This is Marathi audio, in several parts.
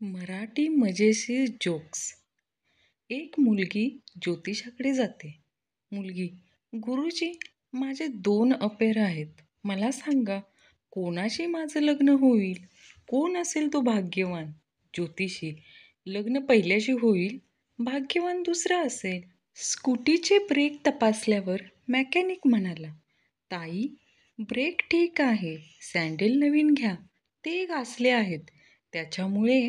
मराठी मजेशीर जोक्स. एक मुलगी ज्योतिषाकडे जाते. मुलगी: गुरुजी, माझे 2 अफेअर आहेत. मला सांगा, कोणाशी माझं लग्न होईल? कोण असेल तो भाग्यवान? ज्योतिषी: लग्न पहिल्याशी होईल, भाग्यवान दुसरा असेल. स्कूटीचे ब्रेक तपासल्यावर मेकॅनिक म्हणाला, ताई, ब्रेक ठीक आहे, सँडल नवीन घ्या, ते घासले आहेत, त्याच्यामुळे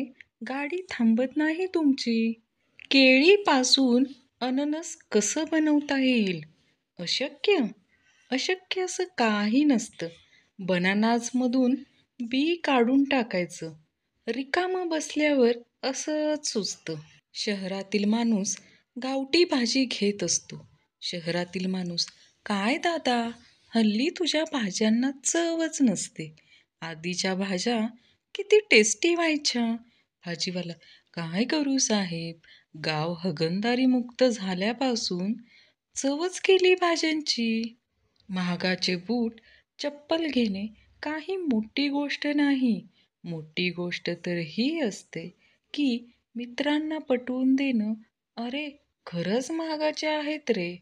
गाडी थांबत नाही तुमची. केळीपासून अननस कसं बनवता येईल? अशक्य? अशक्य असं काही नसतं. बनानाजमधून बी काढून टाकायचं. रिकामं बसल्यावर असंच सुचतं. शहरातील माणूस गावठी भाजी घेत असतो. शहरातील माणूस: काय दादा, हल्ली तुझ्या भाज्यांना चवच नसते. आधीच्या भाज्या किती टेस्टी व्हायच्या. भाजीवाला: काय करू साहेब, गाव हगणदारी मुक्त झाल्यापासून चवच गेली भाज्यांची. महागाचे बूट चप्पल घेणे काही मोठी गोष्ट नाही. मोठी गोष्ट तर ही असते की मित्रांना पटवून देणं, अरे खरंच महागाचे आहेत रे.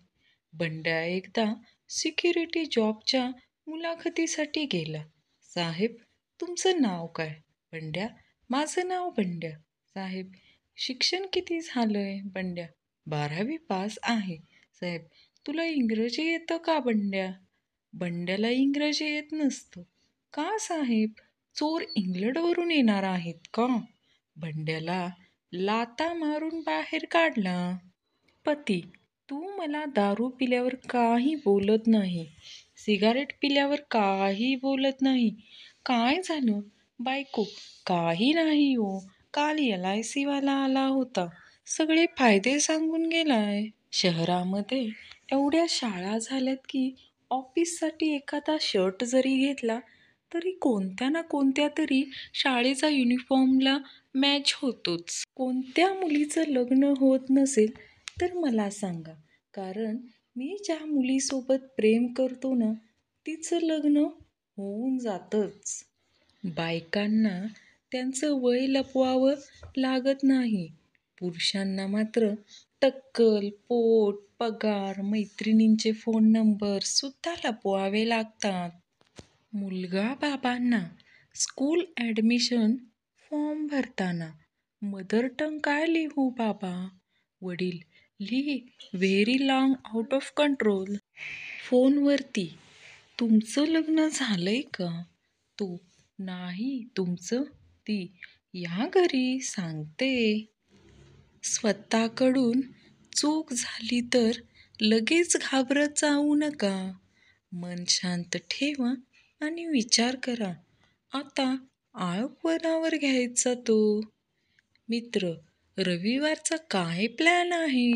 बंड्या एकदा सिक्युरिटी जॉबच्या मुलाखतीसाठी गेला. साहेब, तुमचं नाव काय? बंड्या: माझं नाव बंड्या. साहेब, शिक्षण किती झालंय? बंड्या: 12वी पास आहे. साहेब, तुला इंग्रजी येतं का? बंड्या: बंड्याला इंग्रजी येत नसतं. का साहेब, चोर इंग्लंडवरून येणार आहेत का? बंड्याला लाथा मारून बाहेर काढला. पती: तू मला दारू पिल्यावर काही बोलत नाही, सिगारेट पिल्यावर काही बोलत नाही, काय झालं? बायको: काही नाही हो, काल LIC वाला आला होता, सगळे फायदे सांगून गेलाय. शहरामध्ये एवढ्या शाळा झाल्यात की ऑफिससाठी एखादा शर्ट जरी घेतला तरी कोणत्या ना कोणत्या तरी शाळेचा युनिफॉर्मला मॅच होतोच. कोणत्या मुलीचं लग्न होत नसेल तर मला सांगा, कारण मी ज्या मुलीसोबत प्रेम करतो ना, तिचं लग्न होऊन जातंच. बायकांना त्यांचं वय लपवावं लागत नाही. पुरुषांना मात्र टक्कल, पोट, पगार, मैत्रिणींचे फोन नंबर सुद्धा लपवावे लागतात. मुलगा बाबांना: स्कूल ॲडमिशन फॉर्म भरताना मदर टंग काय लिहू बाबा? वडील: लिही very long out of control. फोनवरती: तुमचं लग्न झालंय का? तो: नाही, तुमचं? ती: या घरी, सांगते. स्वतःकडून चूक झाली तर लगेच घाबरत जाऊ नका. मन शांत ठेवा आणि विचार करा, आता आळ कोणावर घ्यायचा तो? मित्र: रविवारचा काय प्लॅन आहे?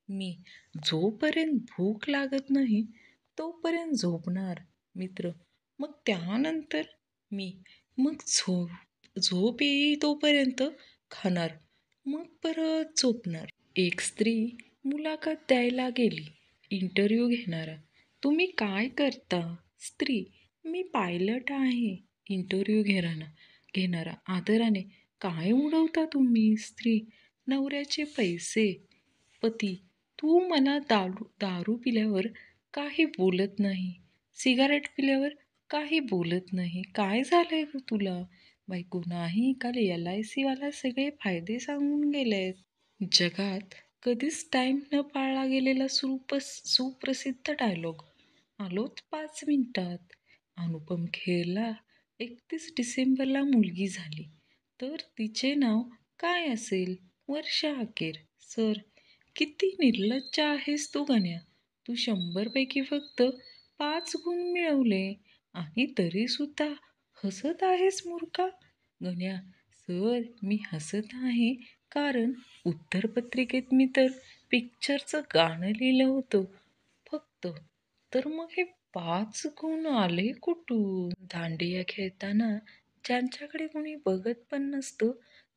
मी: जोपर्यंत भूक लागत नाही तोपर्यंत झोपणार. मित्र: मग त्यानंतर? मी: मग झोप येई तोपर्यंत खाणार, मग परत झोपणार. एक स्त्री मुलाखत द्यायला गेली. इंटरव्ह्यू घेणारा: तुम्ही काय करता? स्त्री: मी पायलट आहे. इंटरव्ह्यू घेणारा आदराने: काय उडवता तुम्ही? स्त्री: नवऱ्याचे पैसे. पती: तू मला दारू पिल्यावर काही बोलत नाही, सिगारेट पिल्यावर काही बोलत नाही, काय झालंय ग तुला? बायको: नाही, काल LIC वाला सगळे फायदे सांगून गेलेत. जगात कधीच टाईम न पाळला गेलेला सुप्रसिद्ध डायलॉग. आलोच 5 मिनिटात. अनुपम खेरला 31 डिसेंबरला मुलगी झाली तर तिचे नाव काय असेल? वर्षा अखेर. सर: किती निर्लज्ज आहेस तू गण्या, तू 100 पैकी फक्त 5 गुण मिळवले आणि तरी सुद्धा हसत आहेस मूर्खा. गण्या: सर, मी हसत आहे कारण उत्तरपत्रिकेत मी तर पिक्चरचं गाणं लिहिलं होतं फक्त, तर मग हे 5 गुण आले कुठून? दांडिया खेळताना ज्यांच्याकडे कोणी बघत पण नसतं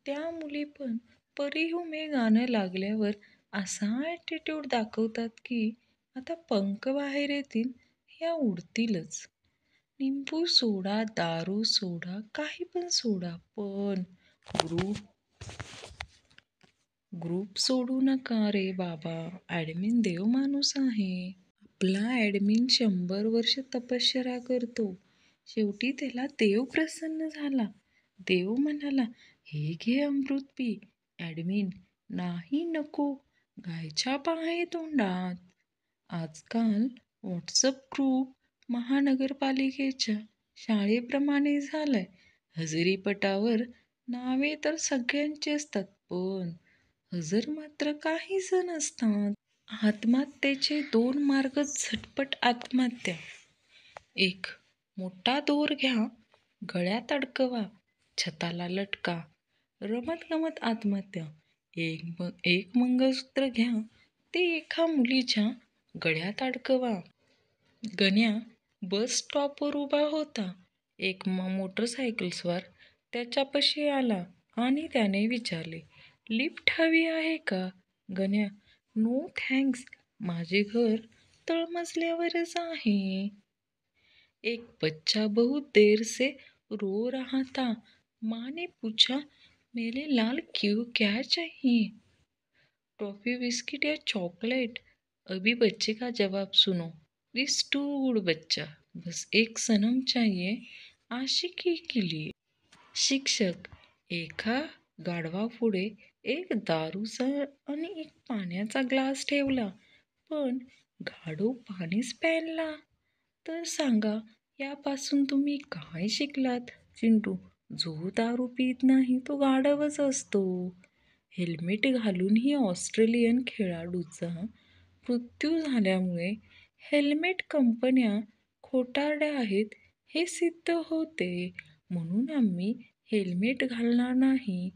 त्या मुली पण परी हूँ मैं गाणं लागल्यावर असा ॲटिट्यूड दाखवतात की आता पंख बाहेर येतील, ह्या उडतीलच. लिंबू सोडा, दारू सोडा, काही पण सोडा, पण गुरु ग्रुप सोडू नका रे बाबा, ॲडमिन देव माणूस आहे. आपला ॲडमिन 100 वर्ष तपश्चर्या करतो. शेवटी त्याला देव प्रसन्न झाला. देव म्हणाला, हे घे अमृत पी. ॲडमिन, नाही नको, गायच्या आहे तोंडात. आजकाल व्हॉट्सअप ग्रुप महानगरपालिकेच्या शाळेप्रमाणे झालाय. हजेरीपटावर नावे तर सगळ्यांची असतात, पण हजर मात्र काही जण असतात. आत्महत्येचे 2 मार्ग. झटपट आत्महत्या. 1. मोठा दोर घ्या, गळ्यात अडकवा, छताला लटका. रमत गमत आत्महत्या. एक मंगळसूत्र घ्या, ते एका मुलीच्या गळ्यात अडकवा. गण्या बस स्टॉपवर उभा होता. एक मोटरसायकलस्वार त्याच्यापाशी आला आणि त्याने विचारले, लिफ्ट हवी आहे का? गण्या, नो थँक्स, माझे घर तळमजल्यावरच आहे. एक बच्चा बहुत देर से रो रहा था. माँ ने पूछा, मेरे लाल क्यों, क्या चाहिए? टॉफी, बिस्किट या चॉकलेट? अभी बच्चे का जवाब सुनो. दिस टू गुड बच्चा, बस एक सनम चाहिए आशिकी के लिए. शिक्षक, एका गाढवापुढे एक दारूचा आणि एक पाण्याचा ग्लास ठेवला, पण गाढव पाणीच प्यायला. तर सांगा, यापासून तुम्ही काय शिकलात? चिंटू, जो दारू पित नाही तो गाढवच असतो. हेल्मेट घालूनही ऑस्ट्रेलियन खेळाडूचा मृत्यू झाल्यामुळे हेल्मेट कंपन्या खोटारड्या आहेत हे सिद्ध होते. म्हणून आम्ही हेल्मेट घालणार नाही.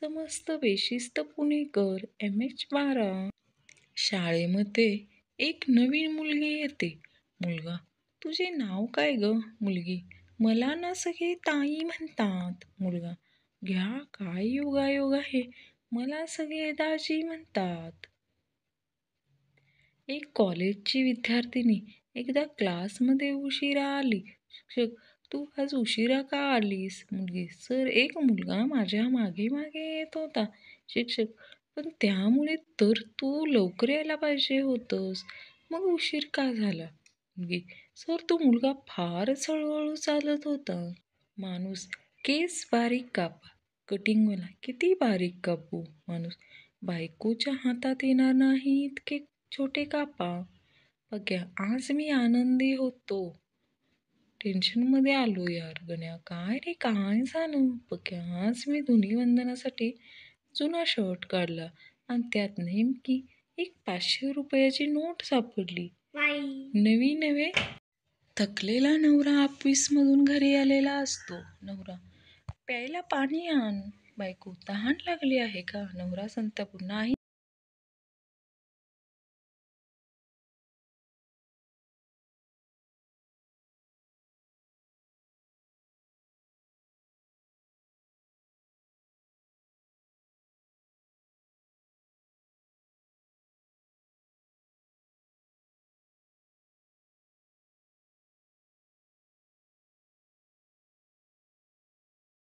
समस्त बेशिस्त पुणेकर. MH12. शाळेमध्ये एक नवीन मुलगी येते. मुलगा, तुझे नाव काय ग? मुलगी, मला ना सगळे ताई म्हणतात. मुलगा, घ्या काय योगायोग आहे, मला सगळे दाजी म्हणतात. एक कॉलेजची विद्यार्थिनी एकदा क्लासमध्ये उशिरा आली. शिक्षक, तू आज उशिरा का आलीस? मुलगी, सर, एक मुलगा माझ्या मागे मागे येत होता. शिक्षक, पण त्यामुळे तर तू लवकर यायला पाहिजे होतंस, मग उशीर का झाला? मुलगी, सर, तो मुलगा फारच हळूहळू चालत होता. माणूस, केस बारीक कापा. कटिंगवाला, किती बारीक कापू? माणूस, बायकोच्या हातात येणार नाही इतके छोटे कापा. बघ्या, आज मी आनंदी होतो, टेन्शनमध्ये आलो यार. गण्या, काय रे, काय झालं? बघ्या, आज मी धुलीवंदनासाठी जुना शर्ट काढला आणि त्यात नेमकी एक 500 रुपयाची नोट सापडली. नवी नवे. थकलेला नवरा ऑफिसमधून घरी आलेला असतो. नवरा, प्यायला पाणी आण. बायको, तहान लागली आहे का? नवरा संतापून, नाही